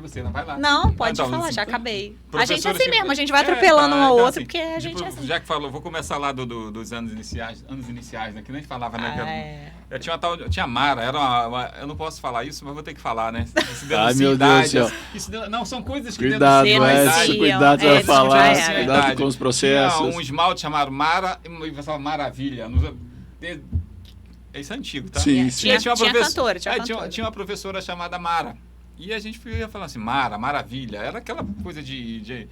você, não vai lá. Não, pode Então, falar, já acabei. A professora gente é assim que- mesmo, a gente vai atropelando um ao então, outro, assim, porque a gente é assim. Já que falou, vou começar lá dos anos iniciais, né, que nem falava, né? Eu tinha tinha a Mara, eu não posso falar isso, mas vou ter que falar, né? Isso Ai, meu Deus do céu. Não, são coisas que Cuidado, denunciam, cuidado, é, vai falar, já era. cuidado com os processos. Tinha um esmalte chamado Mara, e passava Maravilha. Isso é antigo, tá? Sim, Tinha cantora, tinha uma professora chamada Mara. E a gente ia falar assim, Mara, Maravilha. Era aquela coisa de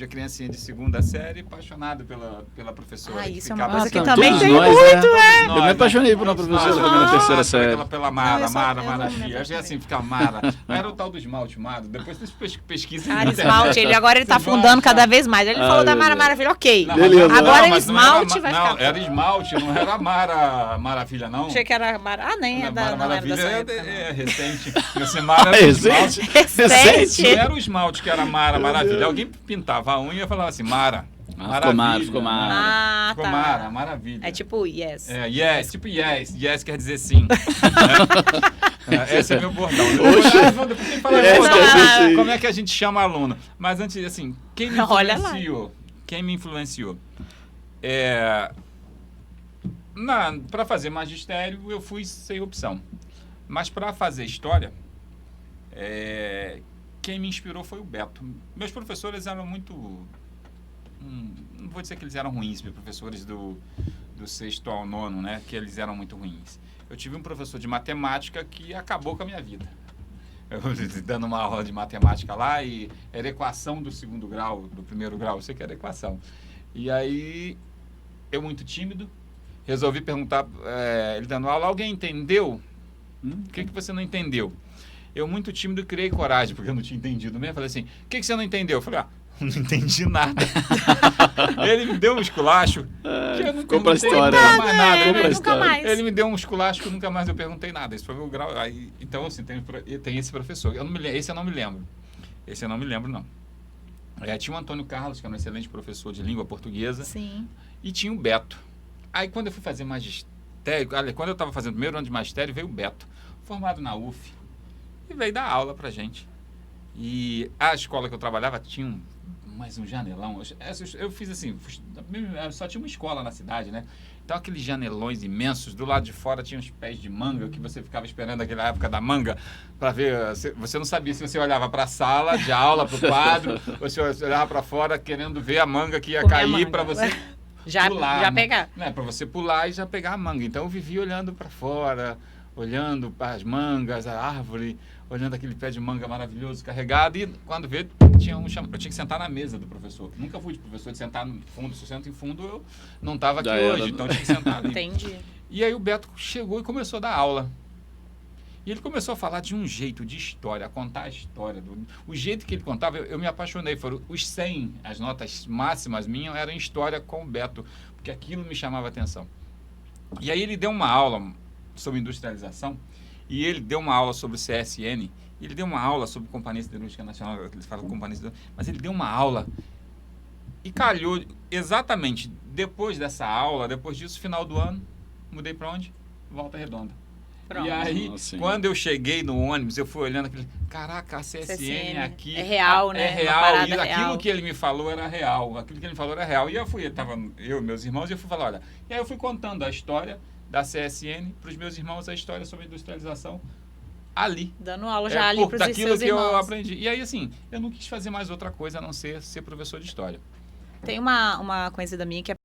criancinha de segunda série apaixonado pela professora. Ah, que isso é uma ficava- coisa que então, também todos tem nós, muito, né? Nós, Eu me apaixonei por uma todos professora nós, também na terceira série. Pela Mara, Não, eu Mara, não me Maravilha. Eu já assim, ficava Mara. Não era o tal do esmalte, Mara. Depois vocês pesquisem. Cara, na esmalte, internet. agora ele tá Vocês vão afundando achar. cada vez mais. Ele falou da meu Mara Deus. Maravilha, ok. Não, Beleza. Agora o mas não era esmalte vai Não, ficar... era esmalte, não era Maravilha, não. Achei que era Mara... Ah, nem é Mara não era Maravilha dessa época, não. é recente. Você Mara era Recente? esmalte. Recente? Não era o esmalte que era Mara Maravilha. Alguém pintava a unha e falava assim, Mara. Maravilha. Ficou Mara. Ah, Ficou tá. Mara, Maravilha. É tipo yes. Yes, tipo yes. Yes quer dizer sim. Esse é meu bordão. Depois tem que falar Yes bordão, quer dizer né? sim. Como é que a gente chama aluno? Mas antes, assim, quem me Olha lá. influenciou? Quem me influenciou? Para fazer magistério, eu fui sem opção. Mas para fazer história, quem me inspirou foi o Beto. Meus professores eram muito... não vou dizer que eles eram ruins, meus professores do sexto ao nono, né? Que eles eram muito ruins. Eu tive um professor de matemática que acabou com a minha vida. Eu dando uma aula de matemática lá e era equação do segundo grau, do primeiro grau, eu sei que era equação. E aí, eu muito tímido, resolvi perguntar, ele dando aula, alguém entendeu? O que você não entendeu? Eu muito tímido criei coragem, porque eu não tinha entendido mesmo. Falei assim, o que você não entendeu? Eu falei, não entendi nada. Ele me deu um esculacho que eu não Ficou pra história. mais nada. Ficou pra nunca história. mais. Ele me deu um esculacho que nunca mais eu perguntei nada. Esse foi o meu grau. Aí, então, assim, tem esse professor. Esse eu não me lembro. Esse eu não me lembro, não. Tinha o Antônio Carlos, que era um excelente professor de língua portuguesa. Sim. E tinha o Beto. Aí, quando eu fui fazer magistério, quando eu estava fazendo o primeiro ano de magistério, veio o Beto, formado na UF, e veio dar aula pra gente. E a escola que eu trabalhava tinha mais um janelão. Eu fiz assim, só tinha uma escola na cidade, né? Então aqueles janelões imensos, do lado de fora tinha uns pés de manga, que você ficava esperando aquela época da manga, para ver, você não sabia se você olhava para a sala de aula, para o quadro, ou se você olhava para fora querendo ver a manga que ia Comer a cair manga. para você pular. Já pegar. Né? Para você pular e já pegar a manga. Então eu vivia olhando para fora, olhando para as mangas, a árvore, olhando aquele pé de manga maravilhoso carregado, e quando veio, eu tinha que sentar na mesa do professor. Nunca fui de professor de sentar no fundo. Se eu sento em fundo, eu não estava aqui hoje, então tinha que sentar ali. Entendi. E aí o Beto chegou e começou a dar aula. E ele começou a falar de um jeito de história, a contar a história. O jeito que ele contava, eu me apaixonei. Foram os 100, as notas máximas minhas eram em história com o Beto, porque aquilo me chamava a atenção. E aí ele deu uma aula sobre industrialização, e ele deu uma aula sobre o CSN, ele deu uma aula sobre Companhia Siderúrgica Nacional, eles falam Companhia Siderúrgica, mas ele deu uma aula e calhou exatamente depois dessa aula, depois disso, final do ano, mudei para onde? Volta Redonda. Pronto. E aí, quando eu cheguei no ônibus, eu fui olhando aquele, caraca, a CSN aqui... É real, né? É Uma real, parada e aquilo real. que ele me falou era real, aquilo que ele me falou era real. E eu e meus irmãos, e eu fui falar, olha... E aí eu fui contando a história da CSN para os meus irmãos, a história sobre a industrialização ali. Dando aula já ali para os seus daquilo que irmãos. eu aprendi. E aí, assim, eu não quis fazer mais outra coisa a não ser professor de história. Tem uma conhecida minha que é